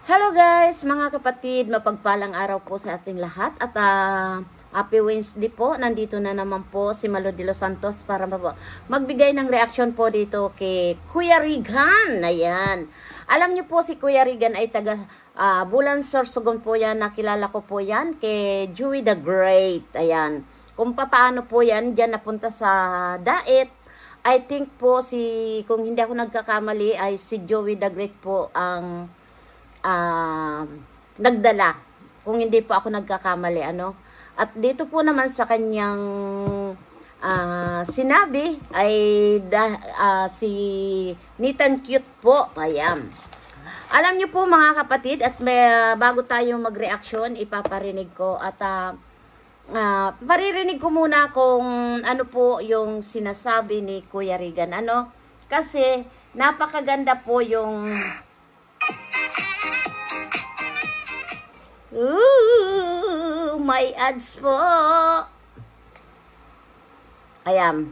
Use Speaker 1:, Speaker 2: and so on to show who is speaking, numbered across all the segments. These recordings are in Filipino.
Speaker 1: Hello guys, mga kapatid, mapagpalang araw po sa ating lahat at happy Wednesday po. Nandito na naman po si Malo de los Santos para magbigay ng reaction po dito kay Kuya Regan. Ayan. Alam niyo po si Kuya Regan ay taga Bulan Sorsogon po yan. Nakilala ko po yan kay Joey the Great. Ayan. Kung paano po yan, dyan napunta sa Daet. I think po kung hindi ako nagkakamali ay si Joey the Great po ang nagdala, kung hindi po ako nagkakamali, ano. At dito po naman sa kanyang sinabi ay si Nitan Cute po. Ayan. Alam niyo po mga kapatid, at bago tayo mag-reaction, ipaparinig ko at paririnig ko muna kung ano po yung sinasabi ni Kuya Regan, ano. Kasi napakaganda po yung may ads po. Ayan.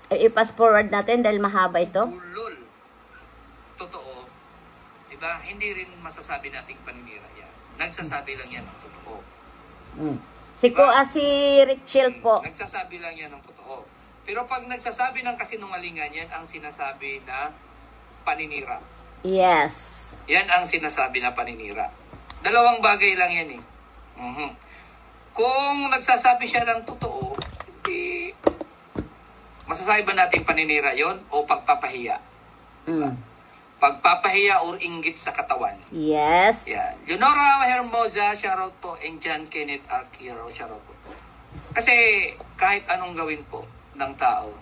Speaker 1: I-pass forward natin dahil mahaba ito.
Speaker 2: Ulol. Totoo. Diba? Hindi rin masasabi nating paninira yan. Nagsasabi lang yan ng totoo.
Speaker 1: Si Richel po.
Speaker 2: Nagsasabi lang yan ng totoo. Pero pag nagsasabi ng kasinungalingan, yan ang sinasabi na paninira.
Speaker 1: Yes.
Speaker 2: Yan ang sinasabi na paninira. Dalawang bagay lang yan eh. Kung nagsasabi siya ng totoo, hindi masasabi ba natin paninira yon o pagpapahiya? Diba? Pagpapahiya or inggit sa katawan.
Speaker 1: Yes.
Speaker 2: Yeah. Leonora Hermosa, shoutout po. And John Kenneth Arquero, shoutout po. Kasi kahit anong gawin po ng tao,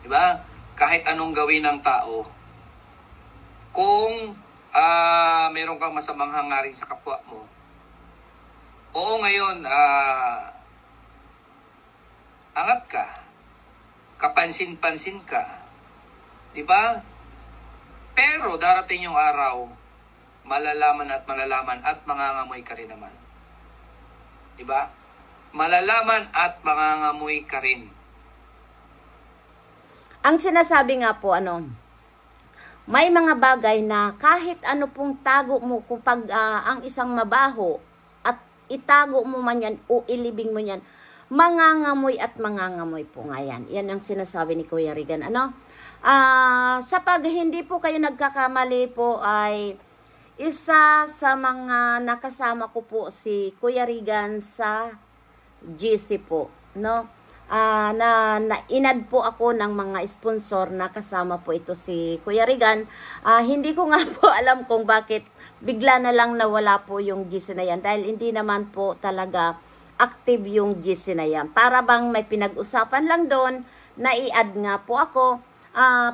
Speaker 2: diba? Kahit anong gawin ng tao, kung meron kang masamang hangarin sa kapwa mo, oo ngayon, angat ka, kapansin-pansin ka, di ba? Pero darating yung araw, malalaman at mangangamoy ka rin naman. Di ba? Malalaman at mangangamoy ka rin.
Speaker 1: Ang sinasabi nga po, may mga bagay na kahit ano pong tago mo, kapag ang isang mabaho at itago mo man yan o ilibing mo yan, mangangamoy at mangangamoy po nga yan. Yan ang sinasabi ni Kuya Regan. Sa pag hindi po kayo nagkakamali po ay isa sa mga nakasama ko po si Kuya Regan sa GC po, no? Na inad po ako ng mga sponsor na kasama po ito si Kuya Regan. Hindi ko nga po alam kung bakit bigla na lang nawala po yung GC na yan dahil hindi naman po talaga active yung GC na yan. Para bang may pinag-usapan lang doon na i-add nga po ako.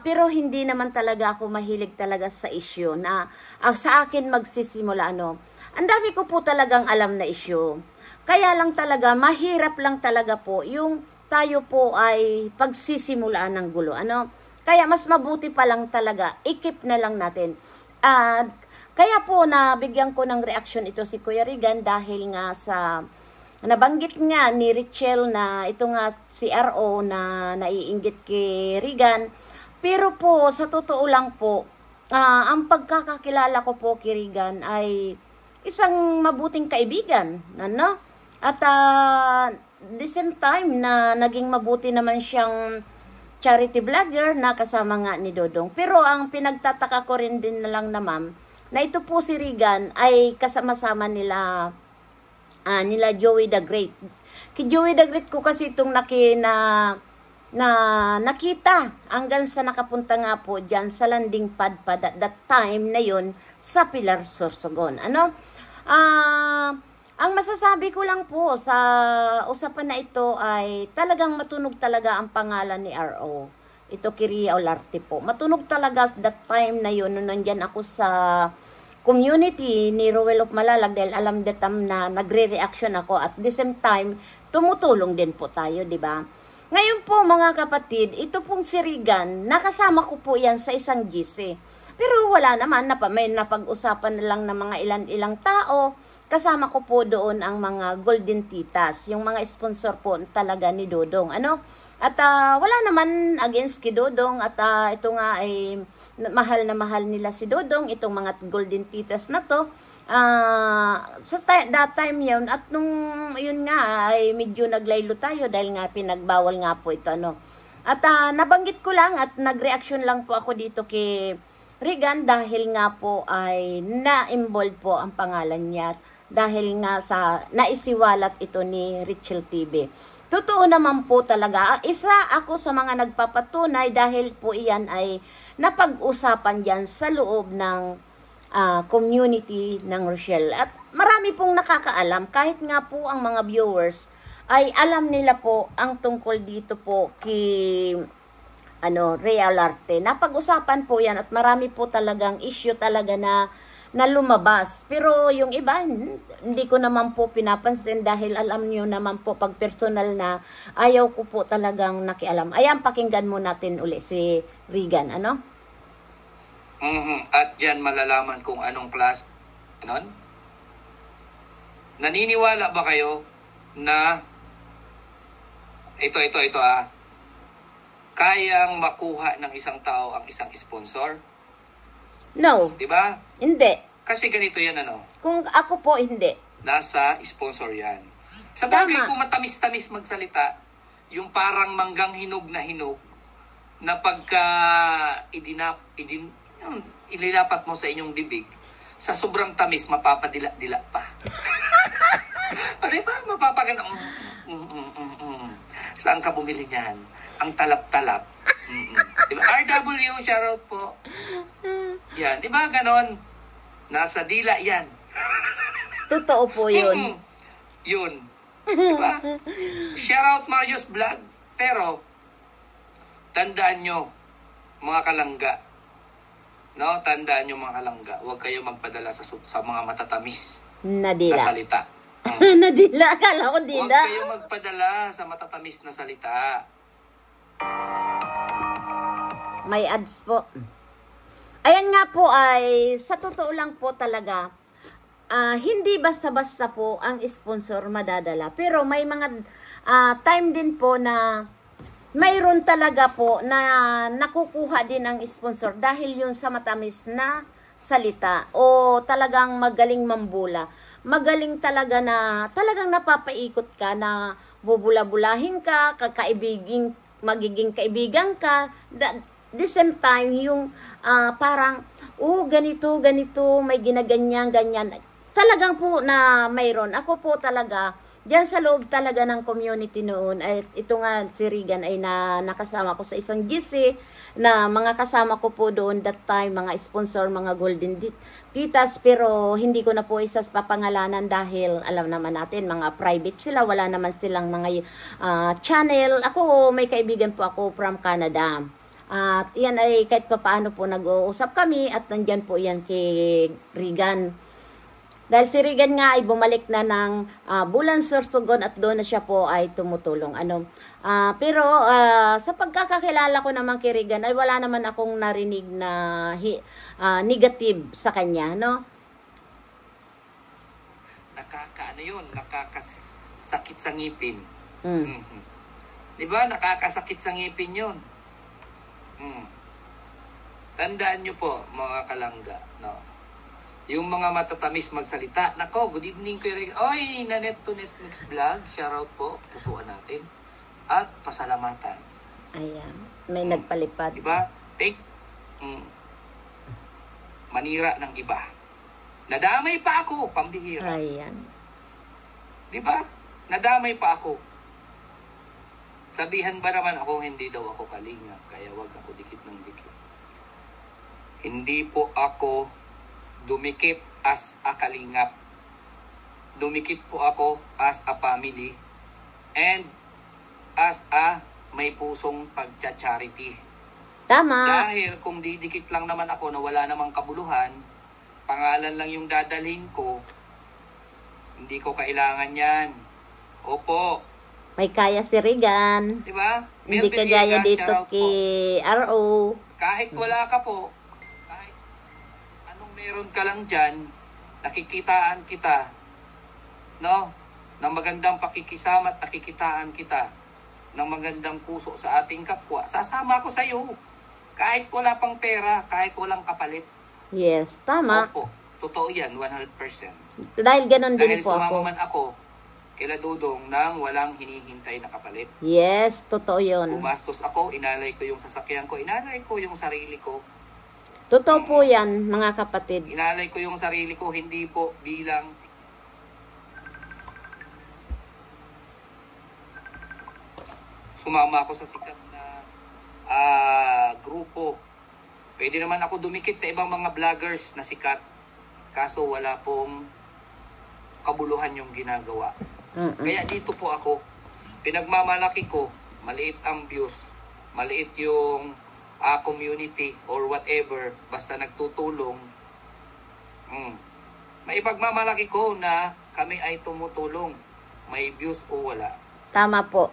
Speaker 1: Pero hindi naman talaga ako mahilig talaga sa issue na sa akin magsisimula ang dami ko po talagang alam na issue. Kaya lang talaga mahirap lang talaga po yung tayo po ay pagsisimulaan ng gulo. Kaya mas mabuti pa lang talaga, i-keep na lang natin. Kaya po nabigyan ko ng reaction ito si Kuya Regan dahil nga sa nabanggit nga ni Richel na ito nga si RO na naiinggit kay Regan. Pero po, sa totoo lang po, ang pagkakakilala ko po kay Regan ay isang mabuting kaibigan. At the same time na naging mabuti naman siyang charity vlogger na kasama nga ni Dodong. Pero ang pinagtataka ko rin din na lang naman na ito po si Regan ay kasama-sama nila Joey the Great. Kay Joey the Great ko kasi itong nakita hanggang sa nakapunta nga po dyan sa landing pad at that time na yun sa Pilar Sorsogon. Ang masasabi ko lang po sa usapan na ito ay talagang matunog talaga ang pangalan ni RO. Ito Kiria Olarte po. Matunog talaga that time na yun nung nandyan ako sa community ni Rowell of Malalag dahil alam datam na nagre-reaction ako at the same time tumutulong din po tayo, di ba? Ngayon po mga kapatid, ito pong si Regan, nakasama ko po yan sa isang GC. Pero wala naman, may napag-usapan na lang ng mga ilang tao. Kasama ko po doon ang mga Golden Titas, yung mga sponsor po talaga ni Dodong. At wala naman against kay Dodong, at ito nga ay mahal na mahal nila si Dodong, itong mga Golden Titas na to. That time yun, at nung yun nga ay medyo naglaylo tayo dahil nga pinagbawal nga po ito. At nabanggit ko lang at nagreaction lang po ako dito kay Regan dahil nga po ay na-involve po ang pangalan niya dahil nga sa naisiwalat ito ni Richel TV. Totoo naman po talaga. Isa ako sa mga nagpapatunay dahil po iyan ay napag-usapan diyan sa loob ng community ng Rochelle. At marami pong nakakaalam kahit nga po ang mga viewers ay alam nila po ang tungkol dito po kay Real Arte. Napag-usapan po yan at marami po talagang issue talaga na lumabas. Pero yung iba, hindi ko naman po pinapansin dahil alam niyo naman po pag personal na ayaw ko po talagang nakialam. Ayan, pakinggan mo natin uli si Regan,
Speaker 2: At dyan malalaman kung anong class. Naniniwala ba kayo na ito kayang makuha ng isang tao ang isang sponsor?
Speaker 1: No.
Speaker 2: Diba?
Speaker 1: Hindi.
Speaker 2: Kasi ganito yan,
Speaker 1: Kung ako po, hindi.
Speaker 2: Nasa sponsor yan. Sa bagay,
Speaker 1: Tama.
Speaker 2: kung matamis-tamis magsalita, yung parang manggang hinog na pagka ililapat mo sa inyong bibig, sa sobrang tamis, mapapadila-dila pa. Diba? Mapapaganda. Saan ka bumili niyan? Ang talap-talap. Diba? RW, shoutout po. Yan. Diba ganon? Nasa dila yan.
Speaker 1: Totoo po yun.
Speaker 2: Yun. Diba? Shoutout Marius Vlog. Pero, tandaan nyo, mga kalangga. Tandaan nyo mga kalangga. Huwag kayo magpadala sa mga matatamis
Speaker 1: Nadila.
Speaker 2: na salita.
Speaker 1: Nadila. Akala ko
Speaker 2: Huwag
Speaker 1: dila.
Speaker 2: kayo magpadala sa matatamis na salita.
Speaker 1: May ads po. Ayan nga po ay, sa totoo lang po talaga, hindi basta-basta po ang sponsor madadala. Pero may mga time din po na mayroon talaga po na nakukuha din ang sponsor dahil yun sa matamis na salita o talagang magaling mambula. Magaling talaga na talagang napapaikot ka na bubula-bulahin ka, magiging kaibigan ka. The same time, yung parang, ganito, may ginaganyan. Talagang po na mayroon. Ako po talaga, diyan sa loob talaga ng community noon, ay ito nga si Regan ay nakasama ko sa isang GC, na mga kasama ko po doon that time, mga sponsor, mga Golden Titas, pero hindi ko na po isas papangalanan dahil alam naman natin, mga private sila, wala naman silang mga channel. Ako, may kaibigan po ako from Canada. At yan ay kahit paano po nag-uusap kami at nandyan po yan kay Regan. Dahil si Regan nga ay bumalik na ng Bulan Sorsogon at doon na siya po ay tumutulong. Pero sa pagkakakilala ko naman kay Regan ay wala naman akong narinig na negative sa kanya,
Speaker 2: Nakakasakit sa ngipin. Diba? Nakakasakit sa ngipin yun. Tandaan nyo po, mga kalangga, yung mga matatamis magsalita. Nako, good evening Kuya Regan. Oy, Nanet to Netflix Vlog. Shoutout po. Pusuan natin. At pasalamatan.
Speaker 1: Ayan. May nagpalipad.
Speaker 2: Diba? Take. Manira ng iba. Nadamay pa ako. Pambihira.
Speaker 1: Ayan.
Speaker 2: Diba? Nadamay pa ako. Sabihan ba naman ako, hindi daw ako kalinga. Kaya wag ako dikit ng dikit. Hindi po ako dumikit as a kalingap. Dumikit po ako as a family and as a may pusong pagcha-charity.
Speaker 1: Tama.
Speaker 2: Dahil kung didikit lang naman ako na wala namang kabuluhan, pangalan lang yung dadalhin ko, hindi ko kailangan yan. Opo.
Speaker 1: May kaya si Regan.
Speaker 2: Diba?
Speaker 1: Hindi kagaya dito kay RO.
Speaker 2: Kahit wala ka po, kahit meron ka lang dyan, nakikitaan kita, no? Ng magandang pakikisama at nakikitaan kita ng magandang puso sa ating kapwa, sasama ako sa iyo. Kahit wala pang pera, kahit walang kapalit.
Speaker 1: Yes, tama.
Speaker 2: Opo, totoo yan, 100%.
Speaker 1: Dahil ganun din
Speaker 2: Dahil
Speaker 1: po
Speaker 2: sumama
Speaker 1: ako.
Speaker 2: man ako kila Dudong nang walang hinihintay na kapalit.
Speaker 1: Yes, totoo yun.
Speaker 2: Gumastos ako, inalay ko yung sasakyan ko, inalay ko yung sarili ko.
Speaker 1: Totoo po yan, mga kapatid.
Speaker 2: Inalay ko yung sarili ko, hindi po bilang sumama ako sa sikat na grupo. Pwede naman ako dumikit sa ibang mga vloggers na sikat. Kaso wala pong kabuluhan yung ginagawa. Kaya dito po ako, pinagmamalaki ko, maliit ang views, maliit yung community or whatever, basta nagtutulong. May ipagmamalaki ko na kami ay tumutulong, may views o wala.
Speaker 1: Tama po.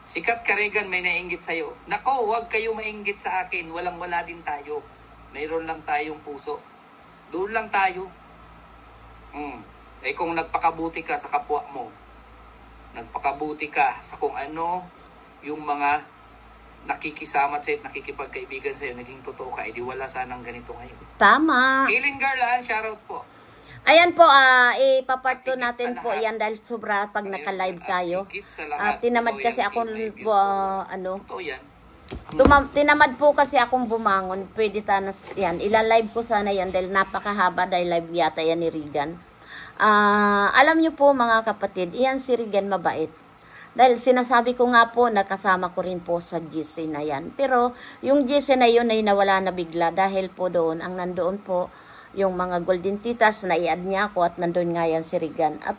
Speaker 2: Sikat ka, Regan, may nainggit sa'yo. Nako, huwag kayo mainggit sa akin. Walang-wala din tayo. Mayroon lang tayong puso. Doon lang tayo. Eh kung nagpakabuti ka sa kapwa mo, nagpakabuti ka sa kung ano yung mga nakikisama sa'yo at nakikipagkaibigan sa'yo, naging totoo ka, edi wala sanang ganito ngayon.
Speaker 1: Tama.
Speaker 2: Killing Garland, shoutout po.
Speaker 1: Ayan po, ipapart 2 natin po yan dahil sobra pag naka-live tayo. Tinamad kasi ako,
Speaker 2: Totoo yan.
Speaker 1: tinamad po kasi akong bumangon. Pwede tanas, yan, ilan-live ko sana yan dahil napakahaba dahil live yata yan ni Regan. Alam nyo po mga kapatid, iyan si Regan mabait. Dahil sinasabi ko nga po, nakasama ko rin po sa GC na yan. Pero yung GC na yun ay nawala na bigla dahil po doon, ang nandoon po, yung mga golden titas na i-add niya ako at nandun nga yan si Regan. At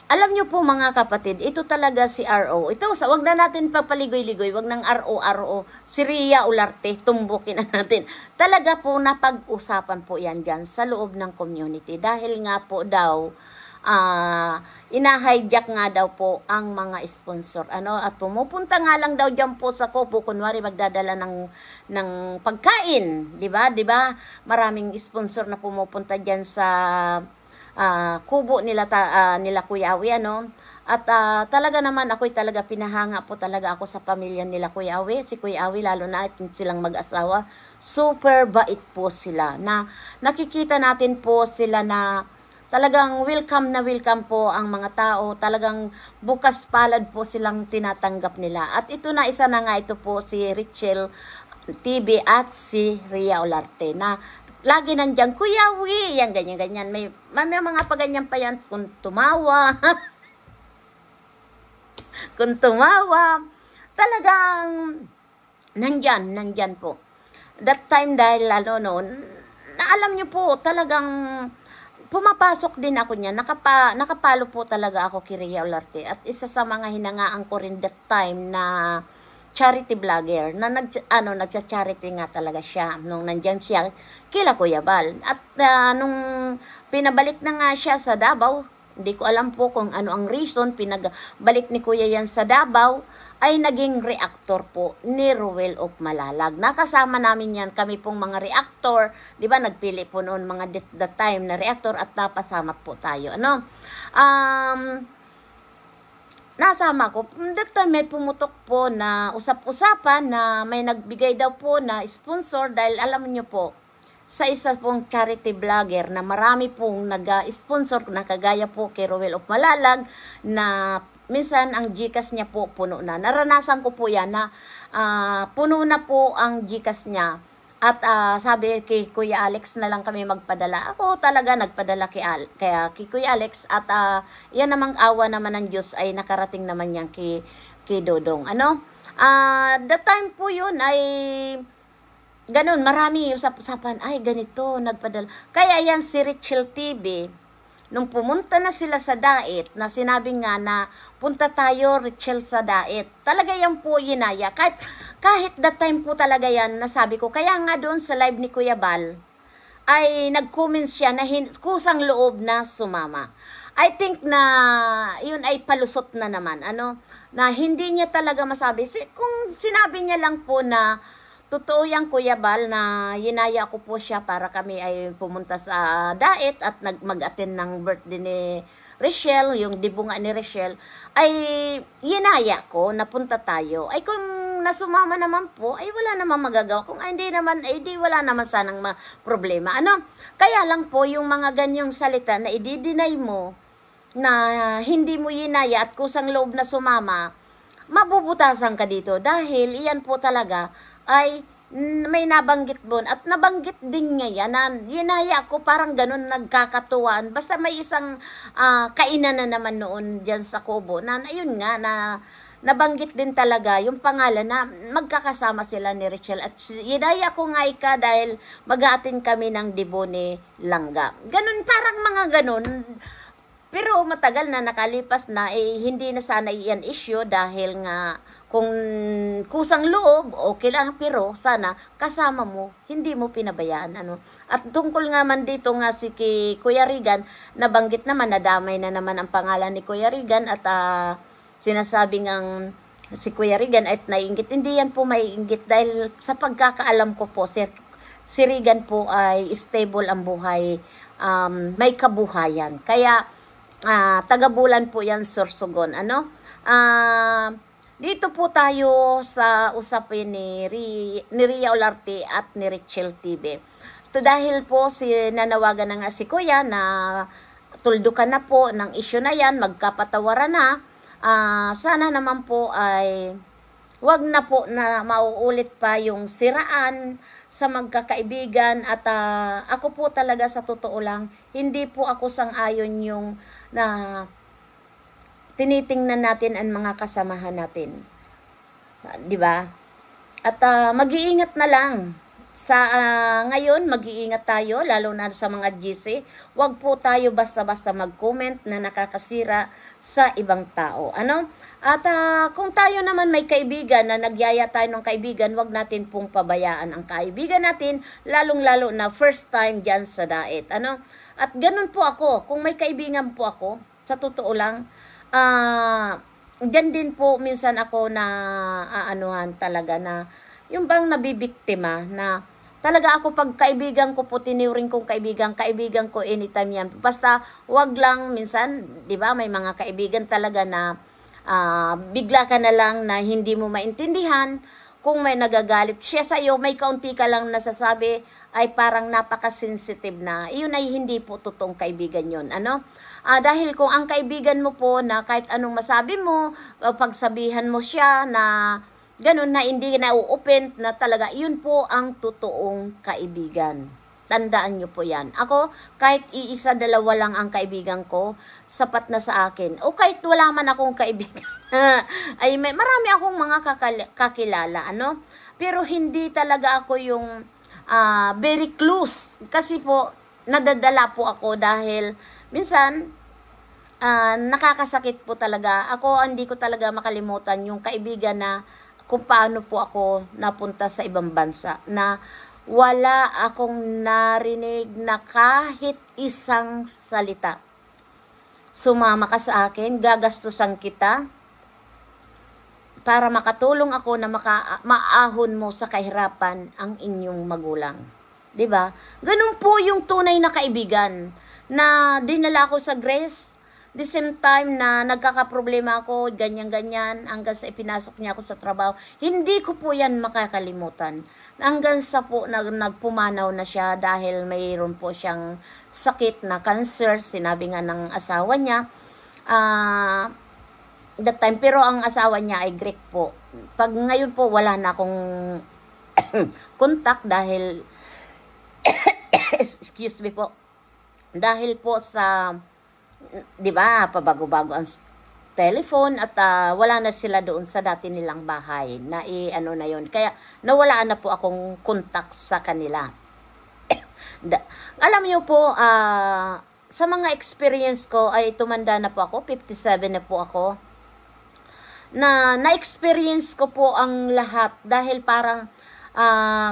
Speaker 1: alam nyo po mga kapatid, ito talaga si RO. Ito, wag na natin papaligoy-ligoy, wag ng RO. Si Ria Olarte, tumbukin na natin. Talaga po napag-usapan po yan dyan sa loob ng community. Dahil nga po daw, ina-hijack nga daw po ang mga sponsor. At pumupunta nga lang daw dyan po sa Kubo, kunwari magdadala ng pagkain, di ba? Maraming sponsor na pumupunta dyan sa Kubo nila Kuya Awi, At talaga naman ako'y talaga pinahanga po talaga ako sa pamilya nila Kuya Awi, si Kuya Awi, lalo na silang mag-asawa. Super bait po sila. Na nakikita natin po sila na talagang welcome na welcome po ang mga tao. Talagang bukas palad po silang tinatanggap nila. At ito na, isa na nga ito po si Richel TV at si Ria Olarte na lagi nandiyan, Kuya Wi, yan, ganyan. May mga paganyan pa yan kung tumawa. Kung tumawa. Talagang nandyan po. That time dahil alam nyo po, talagang pumapasok din ako niya. Nakapalo po talaga ako kay Ria Olarte. At isa sa mga hinangaan ko rin that time na charity vlogger na nagsa-charity nga talaga siya nung nandiyan siya kila Kuya Bal. At nung pinabalik na nga siya sa Davao, hindi ko alam po kung ano ang reason, pinabalik ni Kuya yan sa Davao, ay naging reactor po ni Ruel of Malalag. Nakasama namin yan, kami pong mga reactor, di ba, nagpili po noon mga that time na reactor at napasama po tayo. Nasama ko. That time may pumutok po na usap-usapan na may nagbigay daw po na sponsor dahil alam niyo po, sa isa pong charity vlogger na marami pong nag-sponsor na kagaya po kay Ruel of Malalag na minsan ang GCash niya po puno na. Naranasan ko po yan na puno na po ang GCash niya. At sabi kay Kuya Alex na lang kami magpadala. Ako talaga nagpadala kay Kuya Alex at yan namang awa naman ng Diyos ay nakarating naman yan kay Dodong. The time po yun ay ganun, marami usap-usapan, ay ganito, nagpadala. Kaya yan si Richel TV, nung pumunta na sila sa Daet, na sinabi nga na punta tayo Richel sa Daet, talaga yan po yinaya. Kahit that time po talaga yan, nasabi ko, kaya nga doon sa live ni Kuya Bal, ay nag-comment siya na kusang loob na sumama. I think na yun ay palusot na naman, na hindi niya talaga masabi. Kung sinabi niya lang po na totoo yan, Kuya Bal, na yinaya ko po siya para kami ay pumunta sa Daet at mag-attend ng birthday ni Rachel, yung dibunga ni Rachel, ay yinaya ko, napunta tayo. Ay kung nasumama naman po, ay wala naman magagawa. Kung hindi naman, ay di wala naman sanang problema. Ano? Kaya lang po, yung mga ganyang salita na i-deny mo, na hindi mo yinaya at kusang loob na sumama, mabubutasan ka dito. Dahil iyan po talaga, ay may nabanggit doon at nabanggit din nga yan na yinaya ko parang ganun nagkakatuwaan basta may isang kainan na naman noon dyan sa Kubo na ayun nga na nabanggit din talaga yung pangalan na magkakasama sila ni Rachel at yinaya ko nga ika dahil mag-aatin kami ng Dibo ni Langga. Ganun parang mga ganun. Pero matagal na nakalipas na hindi na sana iyan issue dahil nga kung kusang loob, okay lang, pero sana kasama mo, hindi mo pinabayaan. Ano? At tungkol nga man dito nga si Kuya Regan, nabanggit naman, nadamay na naman ang pangalan ni Kuya Regan at sinasabi ngang si Kuya Regan ay naiinggit. Hindi yan po maiinggit dahil sa pagkakaalam ko po, si Regan po ay stable ang buhay, may kabuhayan. Kaya, taga-Bulan po yan, Sorsogon. Ano? Dito po tayo sa usapin ni Ria Olarte at ni Rachel TV. So dahil po nanawagan na nga si Kuya na tuldukan na po ng issue na yan, magkapatawaran na, sana naman po ay wag na po na mauulit pa yung siraan sa magkakaibigan at ako po talaga sa totoo lang, hindi po ako sang-ayon yung na tinitingnan natin ang mga kasamahan natin. 'Di ba? At mag-iingat na lang. Sa ngayon, mag-iingat tayo lalo na sa mga GC. Huwag po tayo basta-basta mag-comment na nakakasira sa ibang tao. Ano? At kung tayo naman may kaibigan na nagyaya tayo ng kaibigan, huwag natin pong pabayaan ang kaibigan natin, lalong-lalo na first time diyan sa Daet. Ano? At ganun po ako. Kung may kaibigan po ako, sa totoo lang, dyan din po minsan ako na aanuhan talaga na yung bang nabibiktima na talaga ako pag kaibigan ko po tinuring kong kaibigan ko anytime yan. Basta wag lang minsan, 'di ba, may mga kaibigan talaga na bigla ka na lang na hindi mo maintindihan kung may nagagalit siya sa iyo, may kaunti ka lang nasasabi ay parang napaka-sensitive na. Iyon ay hindi po totoong kaibigan yon. Ano? Dahil kung ang kaibigan mo po na kahit anong masabi mo, pagsabihan mo siya na ganun na hindi na u-open na talaga, yun po ang totoong kaibigan. Tandaan nyo po yan. Ako, kahit iisa, dalawa lang ang kaibigan ko, sapat na sa akin. O kahit wala man akong kaibigan, ay marami akong mga kakilala, ano? Pero hindi talaga ako yung very close. Kasi po, nadadala po ako dahil minsan, nakakasakit po talaga. Ako, hindi ko talaga makalimutan yung kaibigan na kung paano po ako napunta sa ibang bansa. Na wala akong narinig na kahit isang salita. Sumama ka sa akin, gagastusan kita para makatulong ako na maahon mo sa kahirapan ang inyong magulang. 'Di ba? Ganun po yung tunay na kaibigan na dinala ako sa Greece, the same time na nagkakaproblema ako, ganyan-ganyan, hanggang sa ipinasok niya ako sa trabaho. Hindi ko po yan makakalimutan. Hanggang sa po nagpumanaw na siya dahil mayroon po siyang sakit na cancer, sinabi nga ng asawa niya. That time, pero ang asawa niya ay Greek po. Pag ngayon po, wala na akong contact dahil, excuse me po, dahil po sa, di ba, pabago-bago ang telephone at wala na sila doon sa dati nilang bahay na ano na yon. Kaya nawalaan na po akong contact sa kanila. Alam niyo po, sa mga experience ko ay tumanda na po ako, 57 na po ako. Na-experience ko po ang lahat dahil parang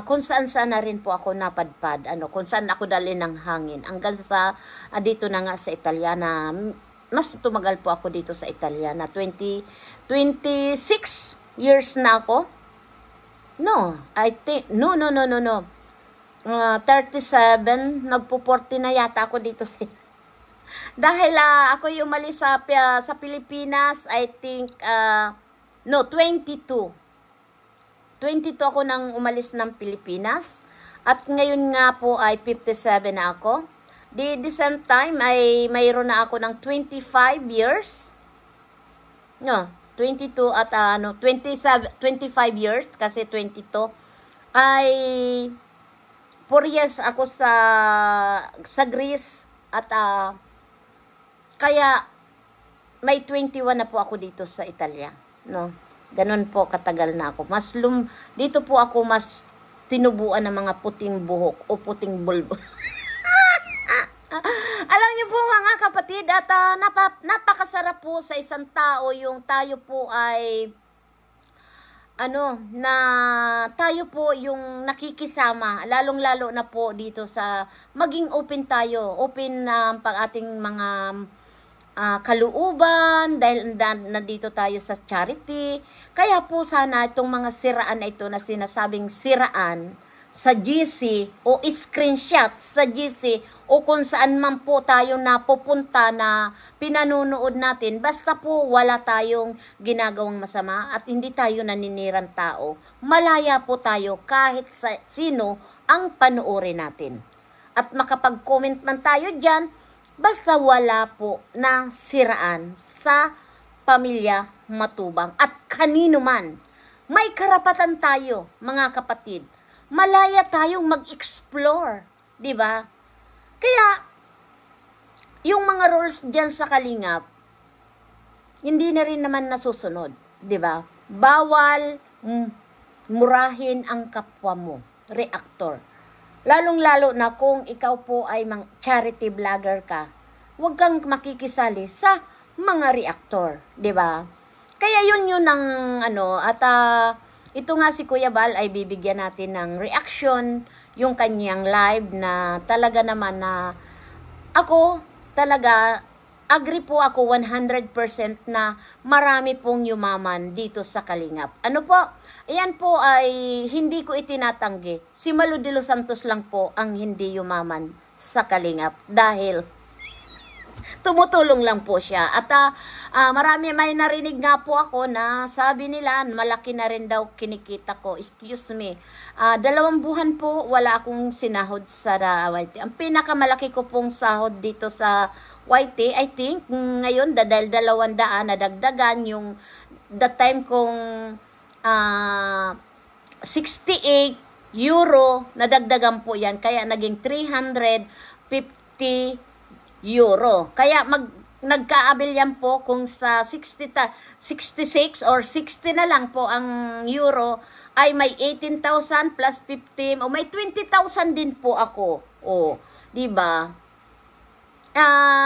Speaker 1: kung saan-saan na rin po ako napadpad, kung saan ako dali ng hangin. Hanggang sa dito na nga sa Italia na mas tumagal po ako dito sa Italia na 26 years na ako. No, I think, no. 37, nagpo-40 na yata ako dito sa dahil ako yung umalis sa Pilipinas, I think, no, 22. 22 ako nang umalis ng Pilipinas. At ngayon nga po ay 57 na ako. The same time ay mayroon na ako ng 25 years. No, 22 at 25 years kasi 22 ay 4 years ako sa Greece at kaya may 21 na po ako dito sa Italia, no. Ganun po katagal na ako. Dito po ako mas tinubuan ng mga puting buhok o puting bulbo. Alam niyo po mga kapatid, at napakasarap po sa isang tao yung tayo po ay na tayo po yung nakikisama, lalong-lalo na po dito sa maging open tayo, open na pang ating mga kalooban dahil nandito tayo sa charity. Kaya po sana itong mga siraan na ito na sinasabing siraan sa GC o screenshot sa GC o kung saan man po tayo napupunta na pinanunood natin, basta po wala tayong ginagawang masama at hindi tayo naninirang tao, malaya po tayo kahit sa sino ang panoorin natin. At makapag-comment man tayo dyan, basta wala po na siraan sa pamilya Matubang at kanino man. May karapatan tayo, mga kapatid. Malaya tayong mag-explore, di ba? Kaya, yung mga rules dyan sa Kalingap, hindi na rin naman nasusunod, di ba? Bawal murahin ang kapwa mo, reactor. Lalong-lalo na kung ikaw po ay charity vlogger ka, huwag kang makikisali sa mga reactor, di ba? Kaya yun ang ito nga si Kuya Bal ay bibigyan natin ng reaction, yung kanyang live na talaga naman na ako talaga agree po ako 100% na marami pong yumaman dito sa Kalingap. Ano po? Ayan po ay hindi ko itinatanggi. Si Malu de los Santos lang po ang hindi yumaman sa Kalingap dahil tumutulong lang po siya. At marami may narinig nga po ako na sabi nila malaki na rin daw kinikita ko. Excuse me. 2 buwan po wala akong sinahod sa YT. Ang pinakamalaki ko pong sahod dito sa YT, I think ngayon dahil 200 nadagdagan yung that time kong 68 euro nadagdagan po yan. Kaya naging 350 euro. Kaya nagkaabil yan po kung sa 66 or 60 na lang po ang euro ay may 18,000 plus 15 o may 20,000 din po ako. O, di ba?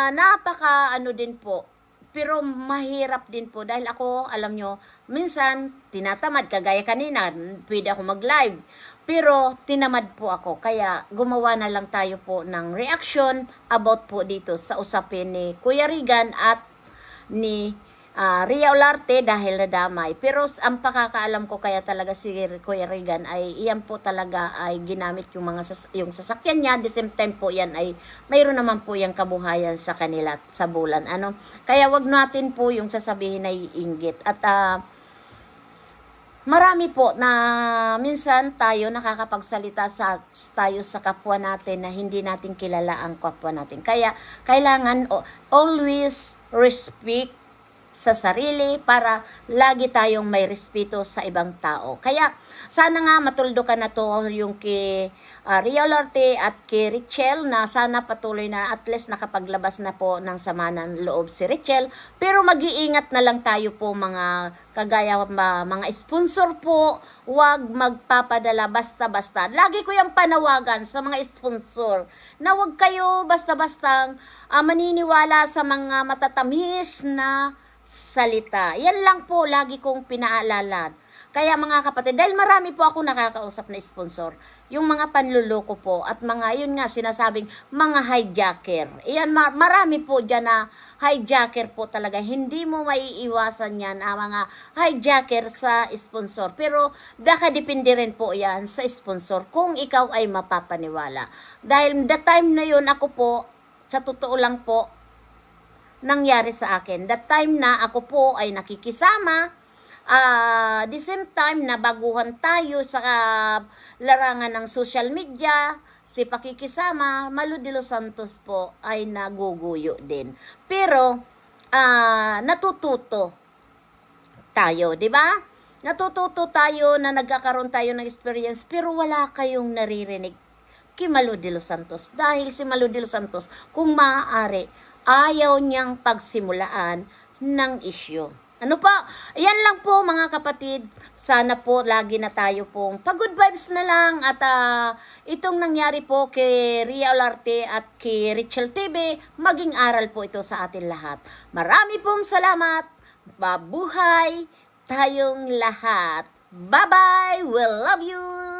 Speaker 1: Napaka din po. Pero mahirap din po dahil ako, alam nyo, minsan tinatamad kagaya kanina, pwede ako mag-live. Pero tinamad po ako, kaya gumawa na lang tayo po ng reaction about po dito sa usapin ni Kuya Regan at ni Ria Olarte dahil nadamay. Pero ang pakakaalam ko kaya talaga si Kuya Regan ay iyan po talaga ay ginamit yung yung sasakyan niya. At the same time po yan ay mayroon naman po yung kabuhayan sa kanila sa bulan. Kaya wag natin po yung sasabihin na iinggit. At marami po na minsan tayo nakakapagsalita tayo sa kapwa natin na hindi natin kilala ang kapwa natin. Kaya kailangan always respect sa sarili para lagi tayong may respeto sa ibang tao. Kaya sana nga matuldo ka na to yung kay Ria Olarte at kay Richelle na sana patuloy na at least nakapaglabas na po ng sama ng loob si Richelle. Pero mag-iingat na lang tayo po mga kagaya mga sponsor po, huwag magpapadala basta-basta. Lagi ko yung panawagan sa mga sponsor na huwag kayo basta-bastang maniniwala sa mga matatamis na salita. Yan lang po lagi kong pinaalala. Kaya mga kapatid, dahil marami po ako nakakausap na sponsor, yung mga panluloko po at mga, yun nga, sinasabing mga hijacker. Iyan, marami po dyan na hijacker po talaga. Hindi mo maiiwasan yan, mga hijacker sa sponsor. Pero, nakadepende rin po yan sa sponsor kung ikaw ay mapapaniwala. Dahil the time na yun, ako po, sa totoo lang po, nangyari sa akin. The time na ako po ay nakikisama, the same time na baguhan tayo sa larangan ng social media, si pakikisama, Malu de los Santos po ay naguguyo din. Pero, natututo tayo, di ba? Natututo tayo na nagkakaroon tayo ng experience, pero wala kayong naririnig kay Malu de los Santos. Dahil si Malu de los Santos, kung maaari, ayaw niyang pagsimulaan ng issue. Ano po? Ayan lang po mga kapatid. Sana po lagi na tayo pong pag-good vibes na lang. At itong nangyari po kay Ria Olarte at kay Richel TV, maging aral po ito sa atin lahat. Marami pong salamat. Mabuhay tayong lahat. Bye-bye. We love you.